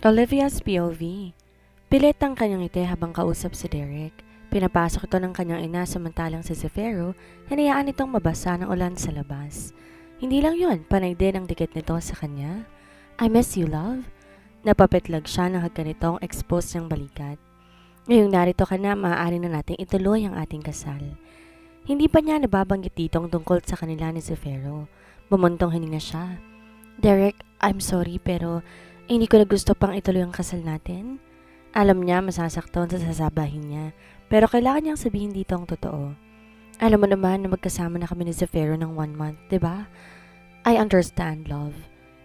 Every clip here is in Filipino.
Olivia's POV. Pilit ang kanyang ngiti habang kausap si Derek. Pinapasok ito ng kanyang ina samantalang si Zafiro, hinayaan itong mabasa ng ulan sa labas. Hindi lang yon, panay din ang dikit nito sa kanya. I miss you, love. Napapitlag siya ng hagkan nitong expose niyang balikat. Ngayong narito ka na, maaari na nating ituloy ang ating kasal. Hindi pa niya nababanggit ditong tungkol sa kanila ni Zafiro. Bumuntong hininga siya. Derek, I'm sorry pero hindi ko na gusto pang ituloy ang kasal natin. Alam niya masasaktan sa sasabahin niya, pero kailangan niyang sabihin dito ang totoo. Alam mo naman na magkasama na kami ni Zafiro ng 1 month, diba? I understand, love.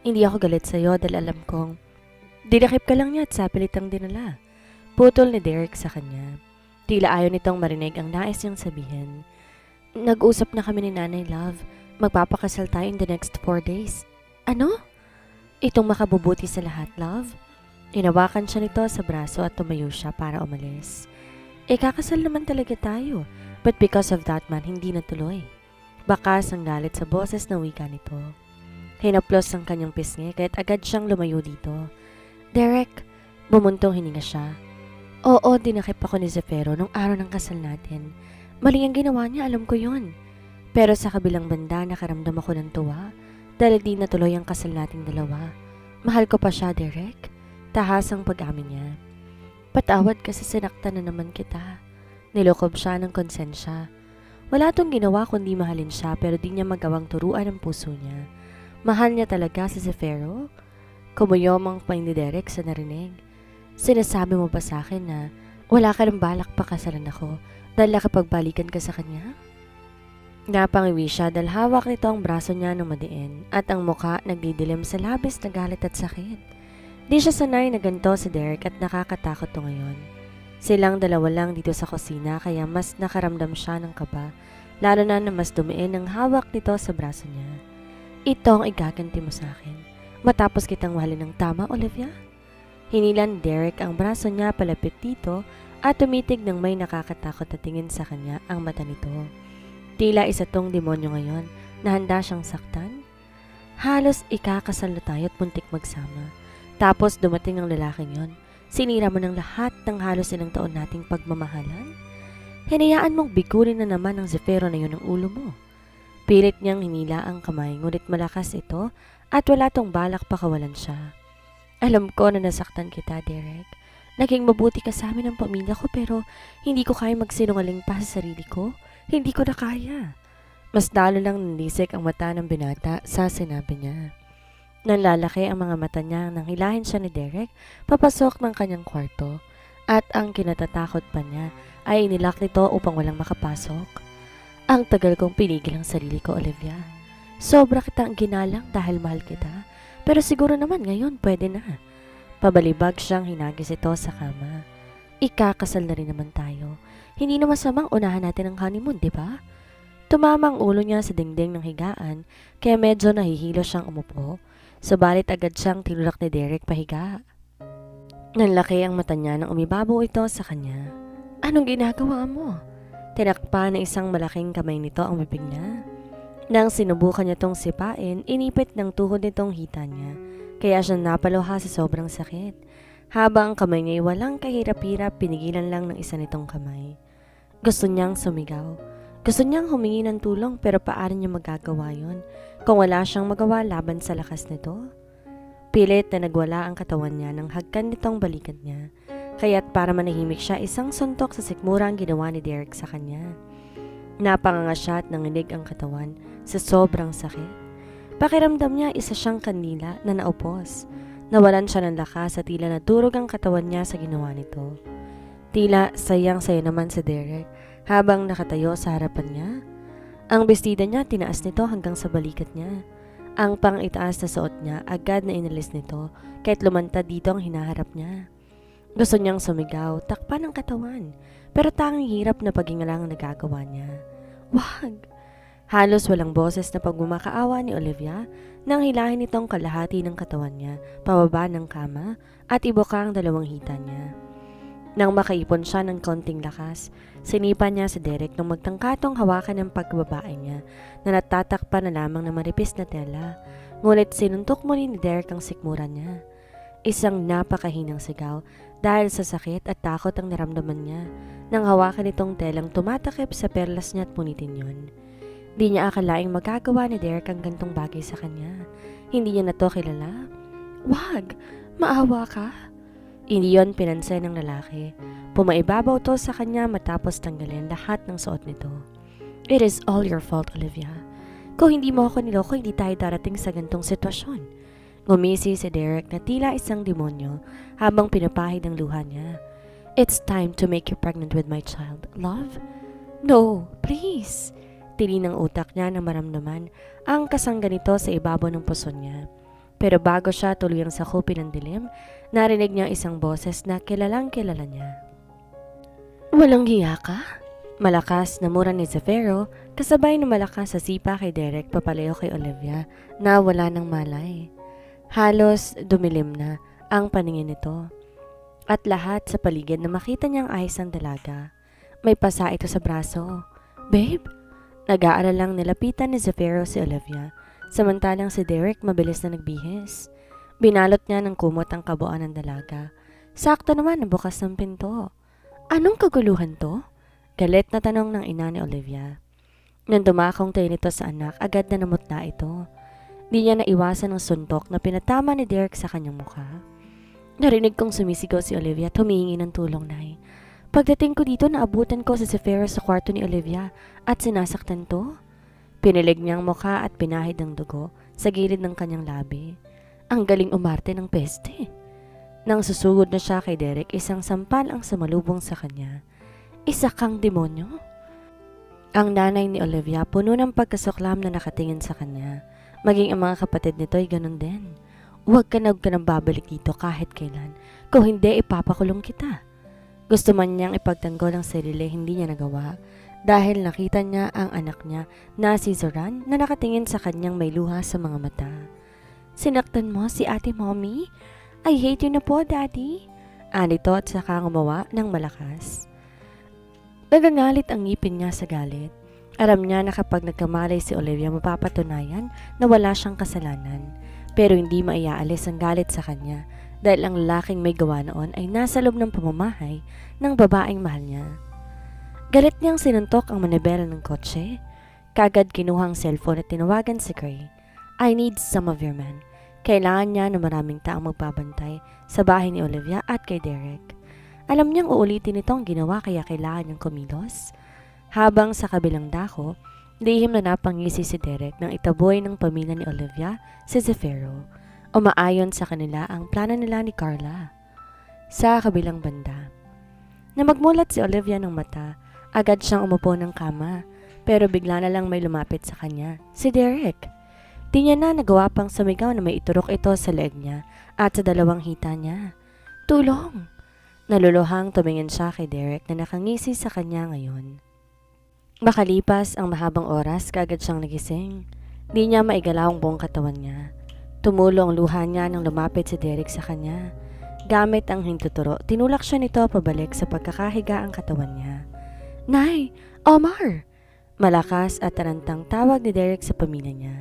Hindi ako galit sa'yo dahil alam kong dinakip ka lang niya at sapilitang dinala. Putol ni Derek sa kanya. Tila ayaw nitong marinig ang nais niyang sabihin. Nag-usap na kami ni nanay, love. Magpapakasal tayo in the next 4 days. Ano? Itong makabubuti sa lahat, love. Inawakan siya nito sa braso at tumayo siya para umalis. Kakasal naman talaga tayo, but because of that man, hindi natuloy. Bakas ang galit sa boses na wika nito. Hinaplos ang kanyang pisngi kaya't agad siyang lumayo dito. Derek, bumuntong hininga siya. Oo, dinakip ako ni Zafiro nung araw ng kasal natin. Mali ang ginawa niya, alam ko yun. Pero sa kabilang banda, nakaramdam ako ng tuwa dahil di natuloy ang kasal nating dalawa. Mahal ko pa siya, Derek. Tahas ang pag-amin niya. Patawad kasi sinaktan na naman kita. Nilokob siya ng konsensya. Wala tong ginawa kundi mahalin siya pero di niya magawang turuan ang puso niya. Mahal niya talaga si Zafiro? Kumuyom ang pang ni Derek sa narinig. Sinasabi mo ba sa akin na wala ka ng balak pa kasalan ako dahil nakipagbalikan ka sa kanya? Napangiwi siya dahil hawak nito ang braso niya ng madiin at ang muka nagdidilim sa labis na galit at sakit. Di siya sanay na ganito si Derek at nakakatakot to ngayon. Silang dalawa lang dito sa kusina kaya mas nakaramdam siya ng kaba, lalo na mas dumiin ang hawak nito sa braso niya. Ito ang igaganti mo sa akin. Matapos kitang mahalin ng tama, Olivia? Hinilan Derek ang braso niya palapit dito at tumitig ng may nakakatakot na tingin sa kanya ang mata nito. Tila isa tong demonyo ngayon na handa siyang saktan. Halos ikakasal na tayo at muntik magsama. Tapos dumating ang lalaking yon. Sinira mo ng lahat ng halos ilang taon nating pagmamahalan. Hinayaan mong bigurin na naman ang Zafiro na yun ang ulo mo. Pilit niyang hinila ang kamay ngunit malakas ito at wala tong balak pakawalan siya. Alam ko na nasaktan kita, Derek. Naging mabuti ka sa amin ng pamilya ko pero hindi ko kaya magsinungaling pa sa sarili ko. Hindi ko na kaya. Mas lalo lang nanisik ang mata ng binata sa sinabi niya. Nanlalaki ang mga mata niya nang hilahin siya ni Derek papasok ng kanyang kwarto at ang kinatatakot pa niya ay inilak nito upang walang makapasok. Ang tagal kong pinigil ang sarili ko, Olivia. Sobra kitang ginalang dahil mahal kita pero siguro naman ngayon pwede na. Pabalibag siyang hinagis ito sa kama. Ikakasal na rin naman tayo. Hindi na masamang unahan natin ang honeymoon, di ba? Tumama ang ulo niya sa dingding ng higaan kaya medyo nahihilo siyang umupo. Subalit agad siyang tinulak ni Derek pahiga. Nanlaki ang mata niya nang umibabaw ito sa kanya. Anong ginagawa mo? Tinakpa na isang malaking kamay nito ang bibig niya. Nang sinubukan niya tong sipain, inipit ng tuhod nitong hita niya. Kaya siya napaluha sa sobrang sakit. Habang ang kamay niya ay walang kahirap-hirap, pinigilan lang ng isa nitong kamay. Gusto niyang sumigaw. Gusto niyang humingi ng tulong pero paano niya magagawa yon kung wala siyang magawa laban sa lakas nito? Pilit na nagwala ang katawan niya nang hagkan nitong balikat niya. Kaya't para manahimik siya, isang suntok sa sikmura ang ginawa ni Derek sa kanya. Napanganga siya at nanginig ang katawan sa sobrang sakit. Pakiramdam niya isa siyang kanila na naupos. Nawalan siya ng lakas at tila nadurog ang katawan niya sa ginawa nito. Tila sayang-saya naman si Derek habang nakatayo sa harapan niya. Ang bestida niya tinaas nito hanggang sa balikat niya. Ang pang-itaas na suot niya agad na inalis nito kahit lumantad dito ang hinaharap niya. Gusto niyang sumigaw, takpan ang katawan, pero tanging hirap na paghingalang nagagawa niya. Wag! Halos walang boses na pagbumakaawa ni Olivia nang hilahin itong kalahati ng katawan niya pababa ng kama at ibuka ang dalawang hita niya. Nang makaipon siya ng konting lakas, sinipa niya si Derek nung magtangkatong hawakan ng pagbabae niya na natatakpan na lamang ng maripis na tela. Ngunit sinuntok muli ni Derek ang sikmura niya. Isang napakahinang sigaw dahil sa sakit at takot ang naramdaman niya nang hawakan itong telang tumatakip sa perlas niya at punitin yun. Di niya akalaing magagawa ni Derek ang gantong bagay sa kanya. Hindi niya na to kilala. Wag! Maawa ka! Hindi yon pinansin ng lalaki. Pumaibabaw to sa kanya matapos tanggalin lahat ng suot nito. It is all your fault, Olivia. Kung hindi mo ako niloko, hindi tayo darating sa gantong sitwasyon. Ngumisi si Derek na tila isang demonyo habang pinapahid ang luha niya. It's time to make you pregnant with my child, love? No, please! Tili ng utak niya na maramdaman ang kasangga nito sa ibabaw ng puso niya. Pero bago siya tuluyang sakupin ng dilim, narinig niya isang boses na kilalang kilala niya. Walang hiya ka? Malakas na mura ni Zafiro, kasabay na malakas sa sipa kay Derek papalayo kay Olivia na wala ng malay. Halos dumilim na ang paningin nito. At lahat sa paligid na makita niyang ayos ang dalaga. May pasa ito sa braso. Babe? Nag-aalalang nilapitan ni Zafiro si Olivia, samantalang si Derek mabilis na nagbihis. Binalot niya ng kumot ang kabuuan ng dalaga. Sakto naman nabukas ng pinto. Anong kaguluhan to? Galit na tanong ng ina ni Olivia. Nang dumakong tayo nito sa anak, agad na namutla ito. Di niya naiwasan ang suntok na pinatama ni Derek sa kanyang mukha. Narinig kong sumisigaw si Olivia at humihingi ng tulong, Nay. Pagdating ko dito, naabutan ko si Zafiro sa kwarto ni Olivia at sinasaktan to. Pinilig niyang mukha at pinahid ng dugo sa gilid ng kanyang labi. Ang galing umarte ng peste. Nang susugod na siya kay Derek, isang sampal ang sumalubong sa kanya. Isa kang demonyo? Ang nanay ni Olivia puno ng pagkasuklam na nakatingin sa kanya. Maging ang mga kapatid nito ay ganun din. Huwag ka na babalik dito kahit kailan. Kung hindi, ipapakulong kita. Gusto man niyang ipagtanggol ang sarili, hindi niya nagawa. Dahil nakita niya ang anak niya na si Zoran na nakatingin sa kanyang may luha sa mga mata. Sinaktan mo si ate mommy? I hate you na po, daddy. Anito at saka gumawa ng malakas. Nagangalit ang ngipin niya sa galit. Alam niya na kapag nagkamalay si Olivia mapapatunayan na wala siyang kasalanan. Pero hindi maiaalis ang galit sa kanya dahil ang lalaking may gawa noon ay nasa loob ng pamamahay ng babaeng mahal niya. Galit niyang sinuntok ang manibela ng kotse. Kagad kinuha ang cellphone at tinawagan si Gray. I need some of your men. Kailangan niya na maraming taong magbabantay sa bahay ni Olivia at kay Derek. Alam niyang uulitin ito ang ginawa kaya kailangan niyang kumilos. Habang sa kabilang dako, lihim na napangisi si Derek nang itaboy ng pamilya ni Olivia si Zafiro. Umaayon sa kanila ang plano nila ni Carla. Sa kabilang banda, na magmulat si Olivia ng mata, agad siyang umupo ng kama, pero bigla na lang may lumapit sa kanya, si Derek. Di niya na nagawa pang sumigaw na may iturok ito sa leeg niya at sa dalawang hita niya. Tulong! Naluluhang tumingin siya kay Derek na nakangisi sa kanya ngayon. Makalipas ang mahabang oras, kagad siyang nagising. Di niya maigalaw ang buong katawan niya. Tumulo ang luha niya nang lumapit si Derek sa kanya. Gamit ang hintuturo, tinulak siya nito pabalik sa pagkakahiga ang katawan niya. Nay! Omar! Malakas at tarantang tawag ni Derek sa pamilya niya.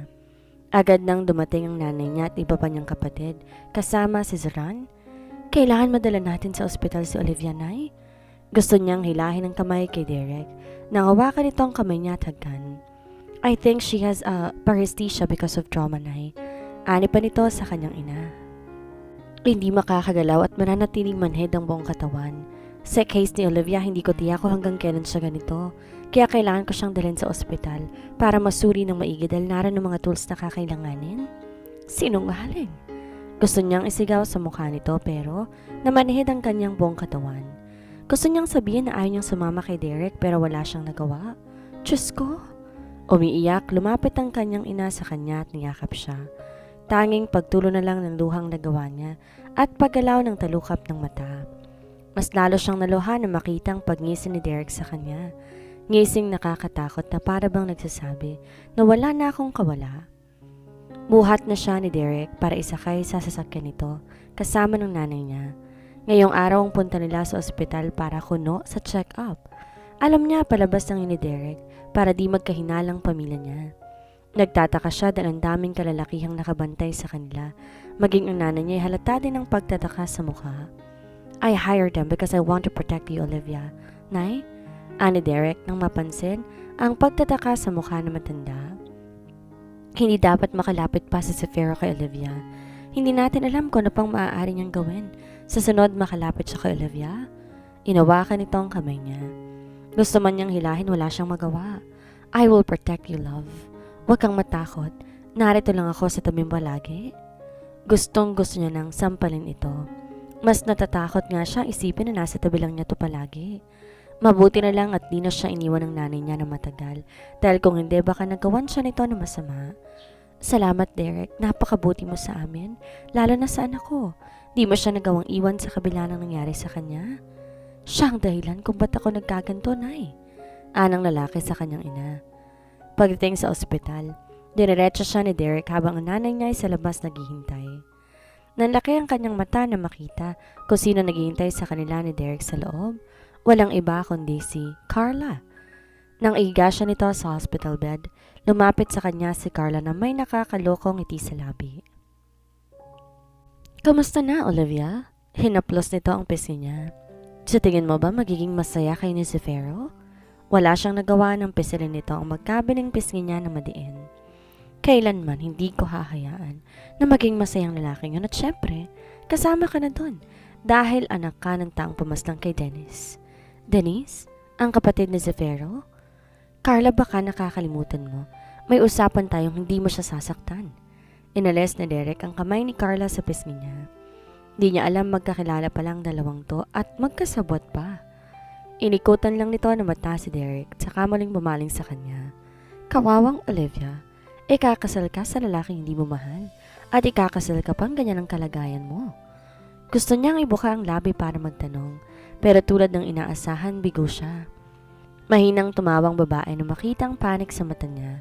Agad nang dumating ang nanay niya at iba pa niyang kapatid, kasama si Zoran. Kailangan madala natin sa ospital si Olivia, Nay. Gusto niyang hilahin ang kamay kay Derek. Nang hawakan ito ang kamay niya at hagkan. I think she has a paresthesia because of trauma, Nay. Ani pa nito sa kanyang ina. Hindi makakagalaw at mananatiling manhid ang buong katawan. Sa case ni Olivia, hindi ko tiyak kung hanggang kailan siya ganito. Kaya kailangan ko siyang dalhin sa ospital para masuri ng maigi dahil naroon ng mga tools na kakailanganin. Sinungaling. Gusto niyang isigaw sa mukha nito pero namanhid ang kanyang buong katawan. Gusto niyang sabihin na ayaw niyang sumama kay Derek pero wala siyang nagawa. Diyos ko! Umiiyak, lumapit ang kanyang ina sa kanya at niyakap siya. Tanging pagtulo na lang ng luhang nagawa niya at paggalaw ng talukap ng mata. Mas lalo siyang naluha na makita ang pagngisi ni Derek sa kanya. Ngising nakakatakot na para bang nagsasabi na wala na akong kawala. Buhat na siya ni Derek para isakay sa sasakyan nito kasama ng nanay niya. Ngayong araw ang punta nila sa ospital para kuno sa check-up. Alam niya palabas ng ni Derek para di magkahinalang pamilya niya. Nagtataka siya dahil ang daming kalalakihang nakabantay sa kanila. Maging ang nanay niya ay halata din ng pagtataka sa mukha. I hired them because I want to protect you, Olivia. Nay? Ani Derek nang mapansin ang pagtataka sa mukha ng matanda. Hindi dapat makalapit pa si Zafiro kay Olivia. Hindi natin alam kung ano pang maaari niyang gawin. Sa sunod makalapit siya kay Olivia. Inawakan nito ang kamay niya. Gusto man niyang hilahin, wala siyang magawa. I will protect you, love. Huwag kang matakot. Narito lang ako sa tabi mo lagi. Gustong gusto niya nang sampalin ito. Mas natatakot nga siya isipin na nasa tabi lang niya to palagi. Mabuti na lang at di na siya iniwan ng nanay niya na matagal. Dahil kung hindi baka nagawan siya nito na masama. Salamat Derek, napakabuti mo sa amin. Lalo na sa anak ko. Di mo siya nagawang iwan sa kabila ng nangyari sa kanya. Siya ang dahilan kung ba't ako nagkaganto, Nay. Anang lalaki sa kanyang ina. Pagdating sa ospital, diniretso siya ni Derek habang ang nanay niya ay sa labas naghihintay. Nanlaki ang kanyang mata na makita kung sino naghihintay sa kanila ni Derek sa loob. Walang iba kundi si Carla. Nang iga siya nito sa hospital bed, lumapit sa kanya si Carla na may nakakalokong ngiti sa labi. Kamusta na, Olivia? Hinaplos nito ang pisngi niya. Sa tingin mo ba magiging masaya kay ni Zafiro? Wala siyang nagawa ng pisilin nito ang magkabining pisngi niya na madiin. Kailanman hindi ko hahayaan na maging masayang lalaking yun at syempre, kasama ka na dun dahil anak ka ng taong pumaslang kay Dennis. Dennis? Ang kapatid ni Zafiro? Carla, baka nakakalimutan mo. May usapan tayong hindi mo siya sasaktan. Inalis ni Derek ang kamay ni Carla sa pisngi niya. Di niya alam magkakilala pa lang dalawang to at magkasabot pa. Inikutan lang nito na mata si Derek saka muling bumaling sa kanya. Kawawang Olivia, ikakasal ka sa lalaking hindi mo mahal at ikakasal ka pang ganyan ang kalagayan mo. Gusto niyang ibuka ang labi para magtanong pero tulad ng inaasahan bigo siya. Mahinang tumawang babae na makita ang panik sa mata niya.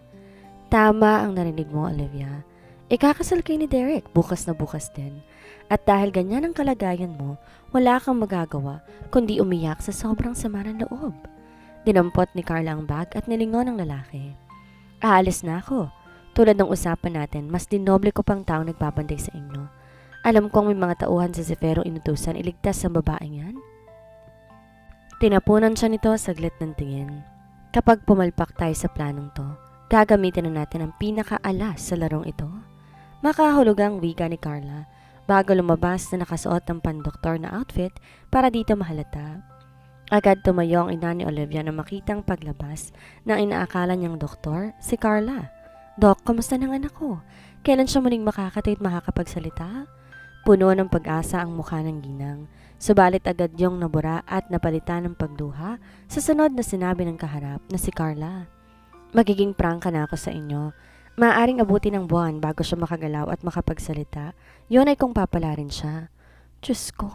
Tama ang narinig mo, Olivia. Ikakasal kay ni Derek bukas na bukas din. At dahil ganyan ang kalagayan mo, wala kang magagawa kundi umiyak sa sobrang sama ng loob. Dinampot ni Carla ang bag at nilingon ang lalaki. Aalis na ako. Tulad ng usapan natin, mas dinoble ko pang taong nagbabantay sa inyo. Alam kong may mga tauhan sa Zafiro inutusan iligtas sa babaeng yan. Tinapunan siya nito saglit ng tingin. Kapag pumalpak tayo sa planong to, gagamitin na natin ang pinakaalas sa larong ito. Makahulugang wika ni Carla bago lumabas na nakasuot ng pandoktor na outfit para dito mahalata. Agad tumayo ang ina ni Olivia na makitang paglabas ng inaakala niyang doktor, si Carla. Dok, kamusta ng anak ko? Kailan siya muling makakatay at makakapagsalita? Puno ng pag-asa ang mukha ng ginang. Subalit agad yung nabura at napalitan ng pagduha sa sunod na sinabi ng kaharap na si Carla. Magiging prangka na ako sa inyo. Maaaring abuti ng buwan bago siya makagalaw at makapagsalita. Yun ay kung papalarin siya. Diyos ko,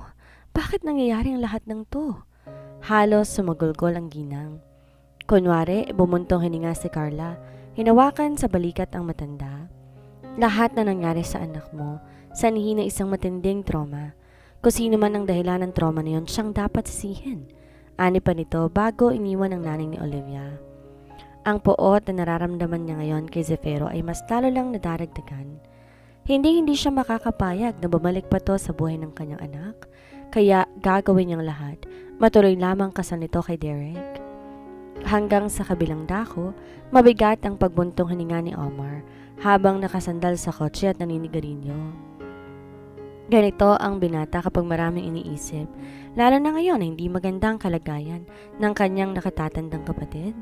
bakit nangyayari ang lahat ng to? Halos sumagulgol ang ginang. Kunwari, bumuntong hininga si Carla. Hinawakan sa balikat ang matanda. Lahat na nangyari sa anak mo, sanhi na isang matinding trauma. Kung sino man ang dahilan ng trauma na yun, siyang dapat sisihin. Ani pa nito bago iniwan ng nanay ni Olivia. Ang poot na nararamdaman niya ngayon kay Zafiro ay mas lalo lang nadaragdagan. Hindi siya makakapayag na bumalik pa to sa buhay ng kanyang anak, kaya gagawin niyang lahat. Matuloy lamang kasal nito kay Derek. Hanggang sa kabilang dako, mabigat ang pagbuntong hininga ni Omar habang nakasandal sa kotse at naninigarilyo. Ganito ang binata kapag maraming iniisip, lalo na ngayon na hindi magandang kalagayan ng kanyang nakatatandang kapatid.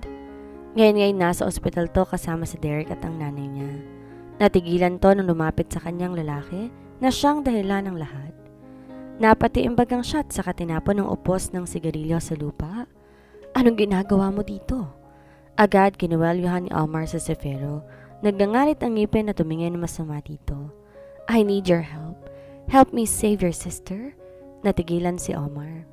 Ngayon nasa ospital to kasama si Derek at ang nanay niya. Natigilan to nung lumapit sa kanyang lalaki na siyang dahilan ng lahat. Napatiimbag ang shot sa katinapon ng upos ng sigarilyo sa lupa. Anong ginagawa mo dito? Agad kinuwelyuhan ni Omar sa Zafiro. Nagngangalit ang ngipin na tumingin masama dito. I need your help. Help me save your sister. Natigilan si Omar.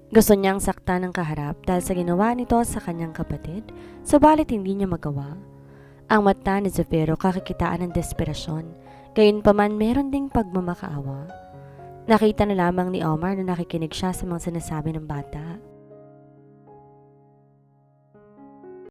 Gusto niyang saktan ng kaharap dahil sa ginawa nito sa kanyang kapatid, subalit hindi niya magawa. Ang mata ni Zafiro kakikitaan ng desperasyon, gayunpaman meron ding pagmamakaawa. Nakita na lamang ni Omar na nakikinig siya sa mga sinasabi ng bata.